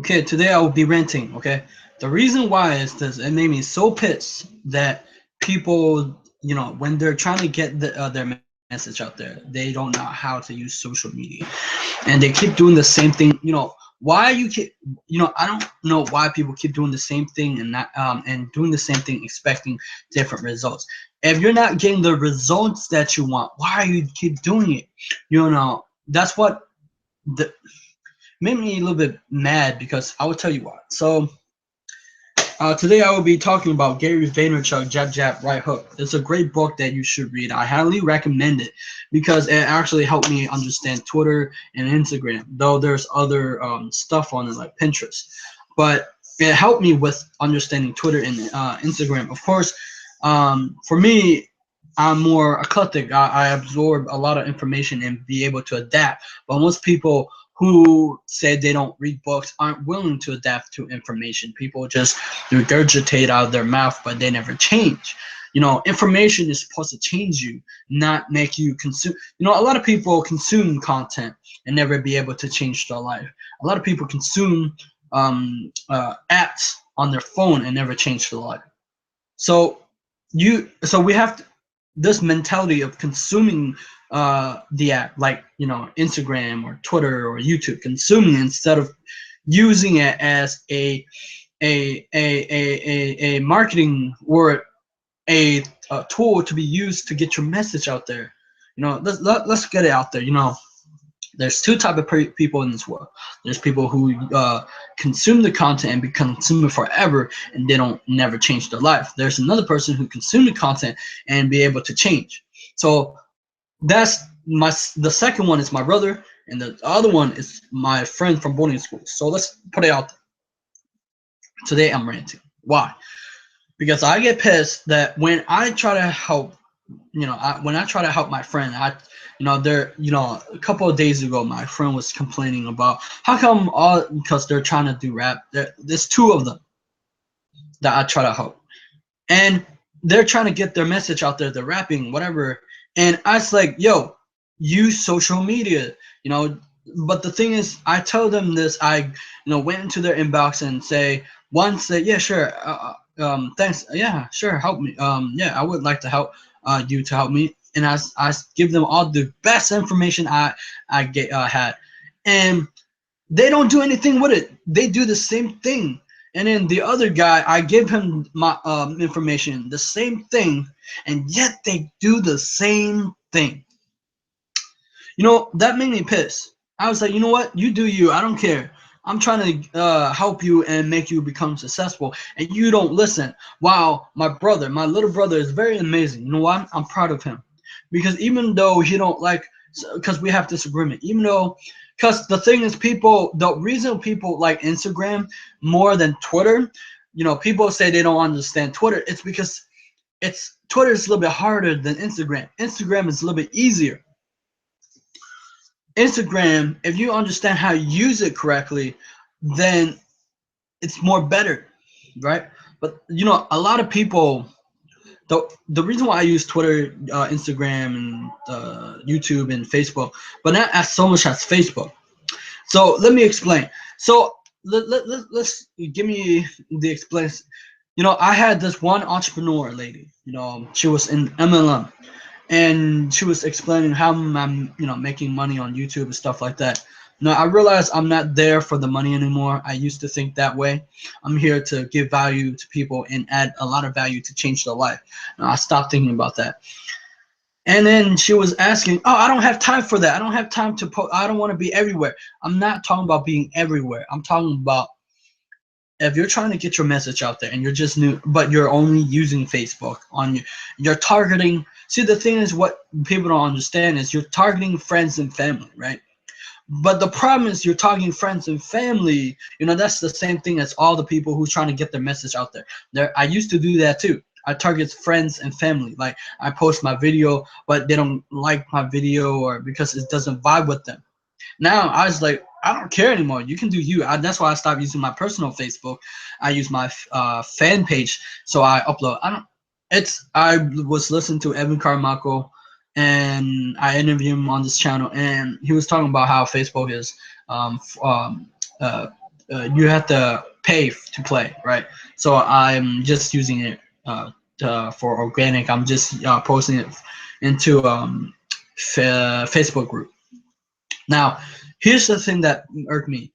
Okay, today I will be ranting. Okay, the reason why is this: it made me so pissed that people, when they're trying to get their message out there, they don't know how to use social media, and they keep doing the same thing. Why you keep, I don't know why people keep doing the same thing and not and doing the same thing expecting different results. If you're not getting the results that you want, why you keep doing it? That's what the made me a little bit mad, because I will tell you why. So today I will be talking about Gary Vaynerchuk, Jab Jab Right Hook. It's a great book that you should read. I highly recommend it because it actually helped me understand Twitter and Instagram, though there's other stuff on it like Pinterest. But it helped me with understanding Twitter and Instagram. Of course, for me, I'm more eclectic. I absorb a lot of information and be able to adapt. But most people who say they don't read books aren't willing to adapt to information. People just regurgitate out of their mouth, but they never change. Information is supposed to change you, not make you consume. A lot of people consume content and never be able to change their life. A lot of people consume apps on their phone and never change their life. So we have this mentality of consuming the app, like Instagram or Twitter or YouTube, consuming instead of using it as a marketing or a tool to be used to get your message out there. Let's get it out there. There's two type of people in this world. There's people who consume the content and become consumer forever, and they don't never change their life. There's another person who consume the content and be able to change. So that's the second one is my brother, and the other one is my friend from boarding school. So let's put it out there. Today I'm ranting. Why? Because I get pissed that when I try to help, when I try to help my friend, a couple of days ago, my friend was complaining about how come because they're trying to do rap. There's two of them that I try to help, and they're trying to get their message out there. They're rapping, whatever, and I was like, yo, use social media, But the thing is, I tell them this. I, went into their inbox and say once that, yeah, sure, thanks, yeah, sure, help me, yeah, I would like to help you to help me, and I give them all the best information I get had, and they don't do anything with it. They do the same thing. And then the other guy, I give him my information, the same thing, and yet they do the same thing. That made me pissed. I was like, you know what? You do you. I don't care. I'm trying to help you and make you become successful, and you don't listen. Wow, my brother, my little brother is very amazing. You know what? I'm proud of him, because even though he don't like, because we have disagreement, even though, because the thing is, the reason people like Instagram more than Twitter, people say they don't understand Twitter. It's because Twitter is a little bit harder than Instagram. Instagram is a little bit easier. Instagram, if you understand how to use it correctly, then it's more better, right? But a lot of people, the reason why I use Twitter, Instagram, and YouTube and Facebook, but not as so much as Facebook. So let me explain. So let's give me the explanation. I had this one entrepreneur lady. She was in MLM, and she was explaining how I'm making money on YouTube and stuff like that. Now I realized I'm not there for the money anymore. I used to think that way. I'm here to give value to people and add a lot of value to change their life. Now I stopped thinking about that. And then she was asking, oh, I don't have time for that. I don't have time to I don't want to be everywhere. I'm not talking about being everywhere. I'm talking about if you're trying to get your message out there and you're just new, but you're only using Facebook you're targeting. See, the thing is, what people don't understand is you're targeting friends and family, right? But the problem is you're targeting friends and family. That's the same thing as all the people who's trying to get their message out there. I used to do that too. I target friends and family. Like, I post my video, but they don't like my video, or because it doesn't vibe with them. Now I was like, I don't care anymore. You can do you. That's why I stopped using my personal Facebook. I use my fan page, so I upload. I was listening to Evan Carmichael, and I interviewed him on this channel, and he was talking about how Facebook is you have to pay to play, right? So I'm just using it for organic. I'm just posting it into Facebook group. Now, here's the thing that irked me.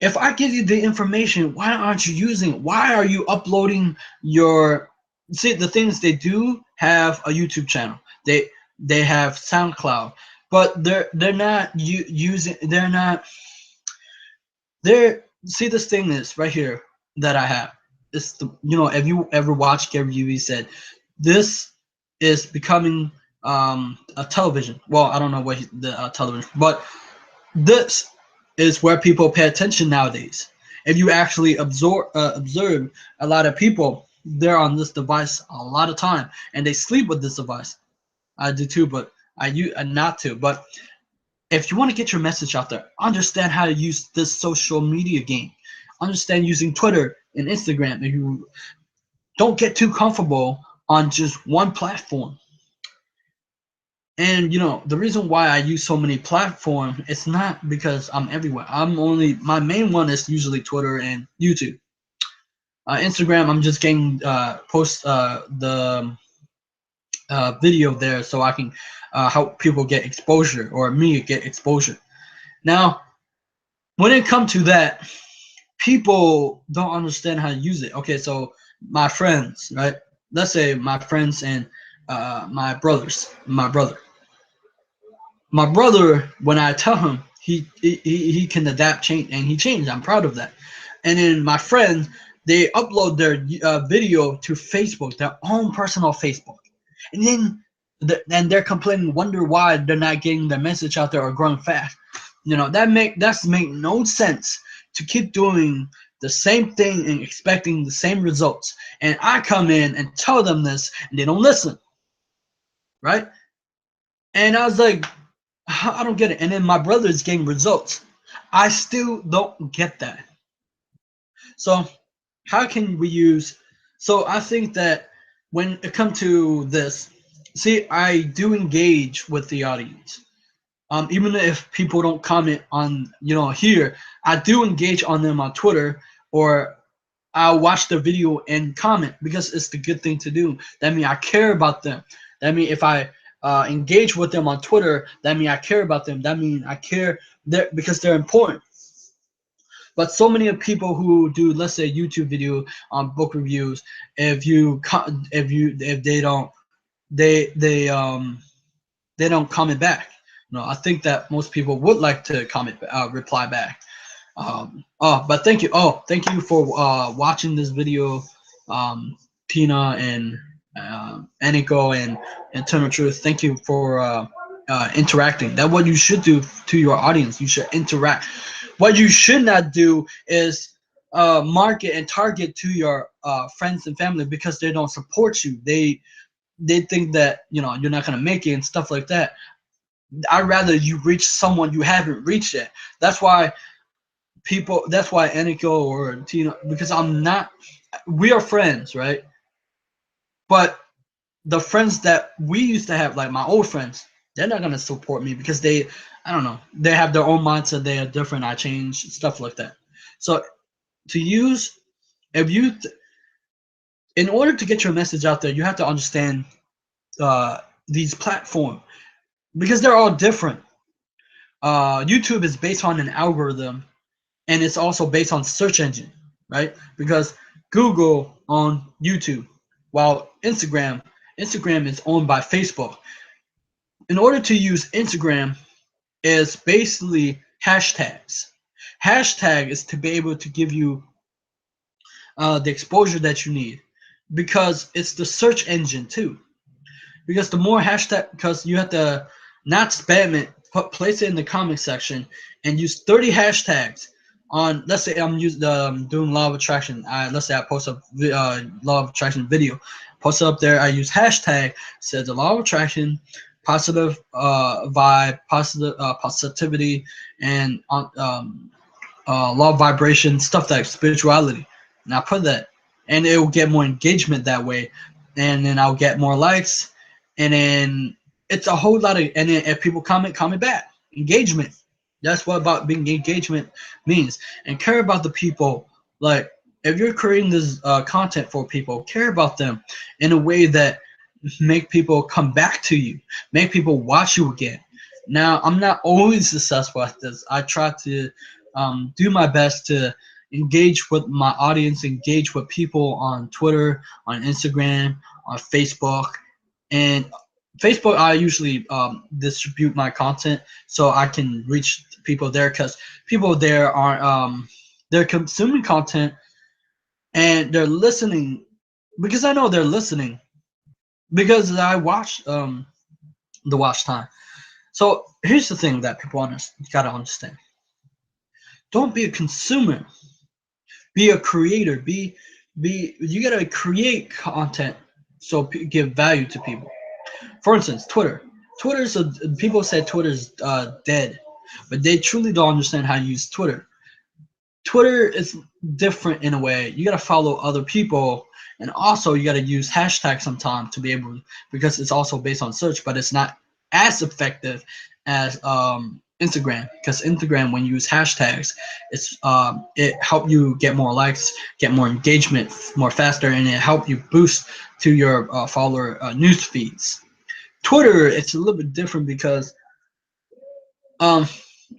If I give you the information, why aren't you using it? Why are you uploading your? See, the things they do have a YouTube channel. They have SoundCloud, but they're not using. They're not. They're see this thing is right here that I have. It's the if you ever watched Gary Vee said, this is becoming a television. Well, I don't know what the television, but this is where people pay attention nowadays. If you actually observe a lot of people, they're on this device a lot of time, and they sleep with this device. I do too, but I use not to. But if you want to get your message out there, understand how to use this social media game. Understand using Twitter and Instagram. If you don't get too comfortable on just one platform. And the reason why I use so many platforms, it's not because I'm everywhere. My main one is usually Twitter and YouTube. Instagram, I'm just getting post the video there so I can help people get exposure, or me get exposure. Now, when it comes to that, people don't understand how to use it. Okay, so my friends, right? Let's say my friends and my brother. My brother, when I tell him, he can adapt, change, and he changed. I'm proud of that. And then my friends, they upload their video to Facebook, their own personal Facebook, and then they're complaining, wonder why they're not getting their message out there or growing fast. That's make no sense to keep doing the same thing and expecting the same results. And I come in and tell them this, and they don't listen, right? And I was like, I don't get it. And then my brother is getting results. I still don't get that. So how can we use? So I think that when it comes to this, see, I do engage with the audience. Even if people don't comment on here, I do engage on them on Twitter, or I'll watch the video and comment because it's the good thing to do. That means I care about them. That means if I engage with them on Twitter, that means I care about them. That means I care because they're important. But so many of people who do, let's say, YouTube video on book reviews, if they don't comment back. I think that most people would like to reply back. But thank you. Oh, thank you for watching this video, Tina and Aniko and Eternal Truth. Thank you for interacting. That's what you should do to your audience. You should interact. What you should not do is market and target to your friends and family because they don't support you. They think that you're not gonna make it and stuff like that. I'd rather you reach someone you haven't reached yet. That's why Aniko or Tina, because we are friends, right? But the friends that we used to have, like my old friends, they're not gonna support me because I don't know, they have their own mindset. They are different. I change, stuff like that. So to use, in order to get your message out there, you have to understand these platforms because they're all different. YouTube is based on an algorithm, and it's also based on search engine, right? Because Google on YouTube, while Instagram is owned by Facebook. In order to use Instagram, is basically hashtags. Hashtag is to be able to give you the exposure that you need, because it's the search engine too. Because the more hashtag, because you have to not spam it, place it in the comment section, and use 30 hashtags on. Let's say I'm doing law of attraction. Let's say I post a law of attraction video, post it up there. I use hashtag, says the law of attraction, positive vibe, positivity, and law of vibration, stuff like spirituality. And I put that, and it will get more engagement that way, and then I'll get more likes, and then it's a whole lot of, and then if people comment back, engagement. That's what about being engagement means. And care about the people. Like if you're creating this content for people, care about them in a way that make people come back to you, make people watch you again. Now, I'm not always successful at this. I try to do my best to engage with my audience, engage with people on Twitter, on Instagram, on Facebook, and Facebook. I usually distribute my content so I can reach people there because people there are they're consuming content and they're listening because I know they're listening because I watch the watch time. So here's the thing that people gotta understand: don't be a consumer, be a creator. Be you gotta create content so give value to people. For instance, Twitter. Twitter's a, people say Twitter's dead, but they truly don't understand how to use Twitter. Twitter is different in a way. You gotta follow other people, and also you gotta use hashtags sometimes to be able, because it's also based on search, but it's not as effective as Instagram. Because Instagram, when you use hashtags, it help you get more likes, get more engagement, more faster, and it help you boost to your follower news feeds. Twitter, it's a little bit different because um,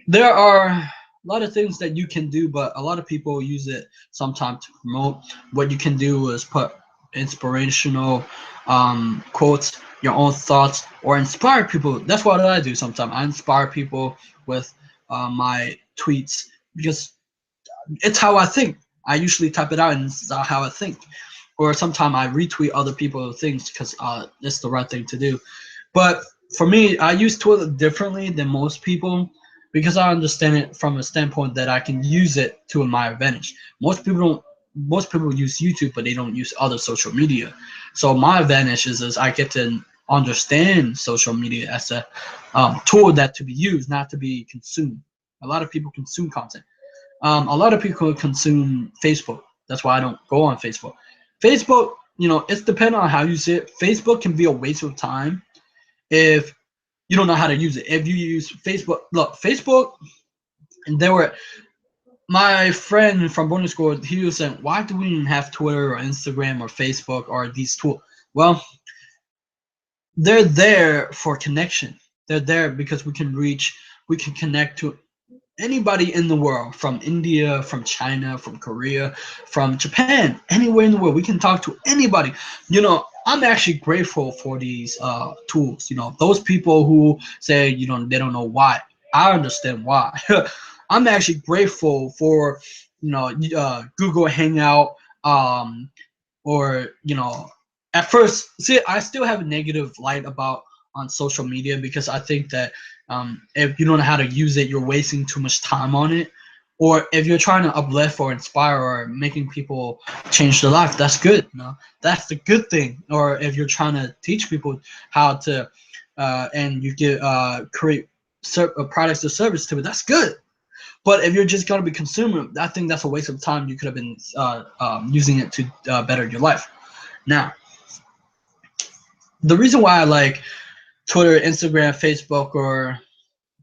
there are a lot of things that you can do, but a lot of people use it sometimes to promote. What you can do is put inspirational quotes, your own thoughts, or inspire people. That's what I do sometimes. I inspire people with my tweets because it's how I think. I usually type it out and this is how I think. Or sometimes I retweet other people's things because it's the right thing to do. But for me, I use Twitter differently than most people because I understand it from a standpoint that I can use it to my advantage. Most people don't. Most people use YouTube, but they don't use other social media. So my advantage is I get to understand social media as a tool that to be used, not to be consumed. A lot of people consume content. A lot of people consume Facebook. That's why I don't go on Facebook. Facebook, it's dependent on how you use it. Facebook can be a waste of time if you don't know how to use it. If you use Facebook, look, Facebook, and there were my friend from boarding school. He was saying, "Why do we even have Twitter or Instagram or Facebook or these tools?" Well, they're there for connection. They're there because we can connect to anybody in the world, from India, from China, from Korea, from Japan, anywhere in the world. We can talk to anybody. I'm actually grateful for these tools. Those people who say, they don't know why. I understand why. I'm actually grateful for, Google Hangout, or at first, see, I still have a negative light about on social media because I think that if you don't know how to use it, you're wasting too much time on it. Or if you're trying to uplift or inspire or making people change their life, that's good. That's the good thing. Or if you're trying to teach people how to and you get create products or service to it, that's good. But if you're just going to be consumer, I think that's a waste of time. You could have been using it to better your life. Now, the reason why I like Twitter, Instagram, Facebook, or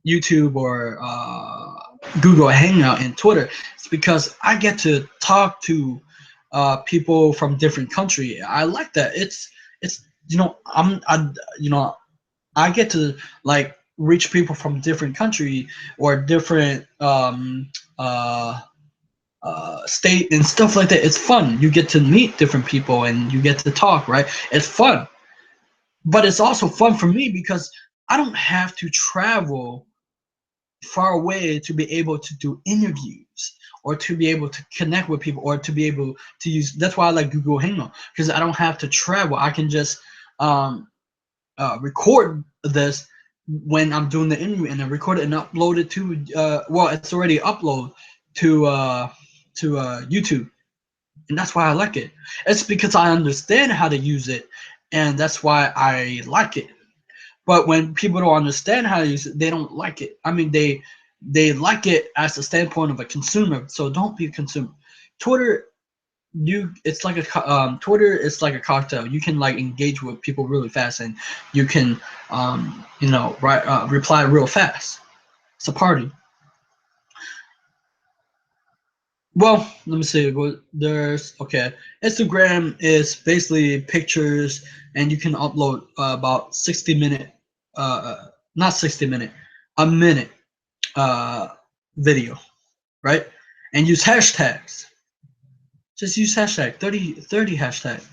YouTube, or Google Hangout and Twitter is because I get to talk to people from different country. I like that. It's I get to like reach people from different country or different state and stuff like that. It's fun. You get to meet different people and you get to talk, right? It's fun. But it's also fun for me because I don't have to travel far away to be able to do interviews or to be able to connect with people or to be able to use. That's why I like Google Hangout, because I don't have to travel. I can just record this when I'm doing the interview and then record it and upload it to well, it's already uploaded to YouTube. And that's why I like it. It's because I understand how to use it, and that's why I like it. But when people don't understand how to use it, they don't like it. I mean, they like it as a standpoint of a consumer. So don't be a consumer. Twitter, it's like Twitter is like a cocktail. You can like engage with people really fast, and you can reply real fast. It's a party. Well, let me see. There's okay. Instagram is basically pictures, and you can upload about 60 minute, not 60 minute, a minute uh, video, right? And use hashtags. Just use hashtag 30 hashtag,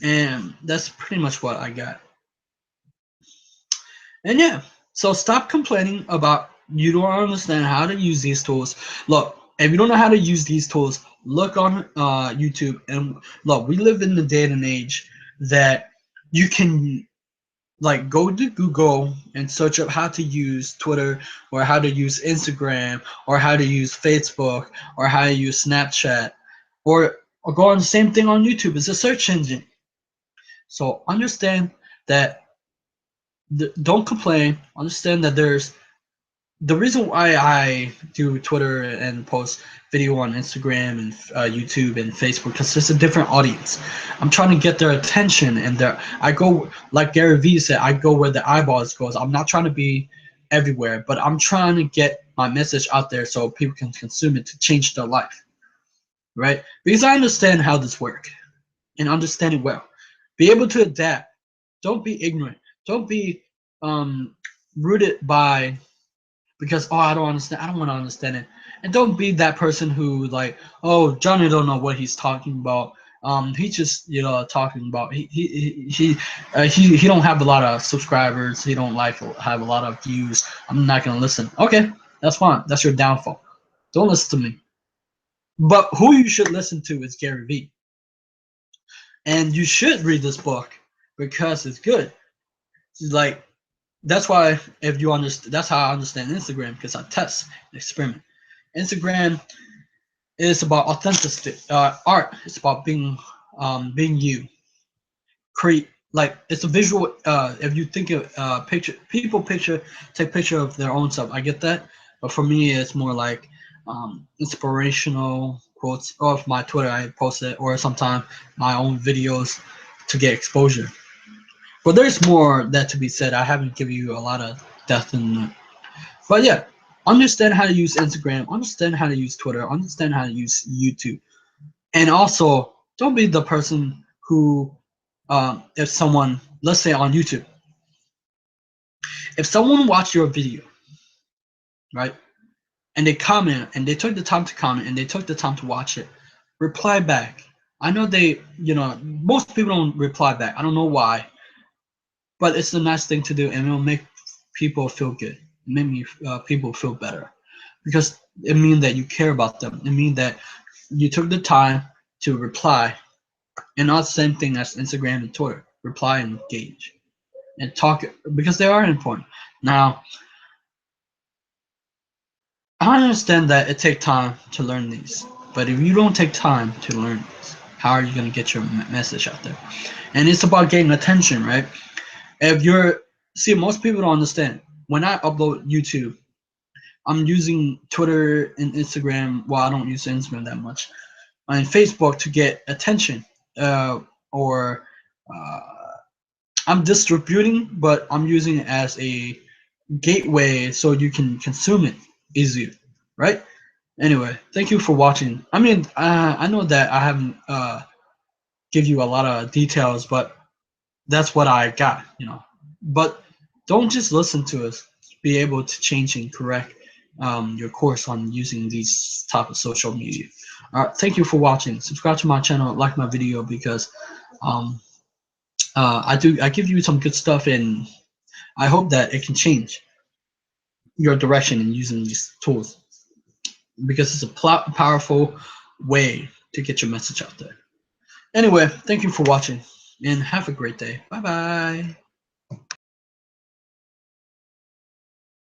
and that's pretty much what I got. And yeah, so stop complaining about you don't understand how to use these tools. Look, if you don't know how to use these tools, look on YouTube and look. We live in the day and age that you can like go to Google and search up how to use Twitter or how to use Instagram or how to use Facebook or how to use Snapchat or go on the same thing on YouTube. It's a search engine. So understand that don't complain. Understand that there's the reason why I do Twitter and post video on Instagram and YouTube and Facebook because it's a different audience. I'm trying to get their attention and I go like Gary Vee said, I go where the eyeballs goes. I'm not trying to be everywhere, but I'm trying to get my message out there so people can consume it to change their life, right? Because I understand how this works and understand it well. Be able to adapt. Don't be ignorant. Don't be rooted by because oh I don't understand, I don't want to understand it, and don't be that person who like oh Johnny don't know what he's talking about. He just talking about he don't have a lot of subscribers, he don't like have a lot of views, I'm not gonna listen. Okay, that's fine, that's your downfall. Don't listen to me. But who you should listen to is Gary Vee, and you should read this book because it's good. It's like that's why if you understand, that's how I understand Instagram because I test and experiment. Instagram is about authenticity, art. It's about being you. Create like it's a visual. If you think of picture, people take picture of their own stuff. I get that, but for me, it's more like inspirational quotes. Or if my Twitter, I post it, or sometimes my own videos to get exposure. But there's more that to be said. I haven't given you a lot of depth in. But yeah, understand how to use Instagram, understand how to use Twitter, understand how to use YouTube. And also, don't be the person who, if someone, let's say on YouTube, if someone watched your video, right, and they comment, and they took the time to comment, and they took the time to watch it, reply back. I know most people don't reply back. I don't know why, but it's a nice thing to do, and it'll make people feel good. Make me people feel better because it means that you care about them. It means that you took the time to reply, and not the same thing as Instagram and Twitter. Reply and engage and talk because they are important. Now, I understand that it takes time to learn these, but if you don't take time to learn these, how are you going to get your message out there? And it's about getting attention, right? If you're see, most people don't understand. When I upload YouTube, I'm using Twitter and Instagram. Well, I don't use Instagram that much, and Facebook to get attention, or uh, I'm distributing, but I'm using it as a gateway so you can consume it easier, right? Anyway, thank you for watching. I mean, I know that I haven't give you a lot of details, but that's what I got, But don't just listen to us. Be able to change and correct your course on using these type of social media. All right, thank you for watching. Subscribe to my channel, like my video because um, I give you some good stuff, and I hope that it can change your direction in using these tools because it's a powerful way to get your message out there. Anyway, thank you for watching and have a great day. Bye bye.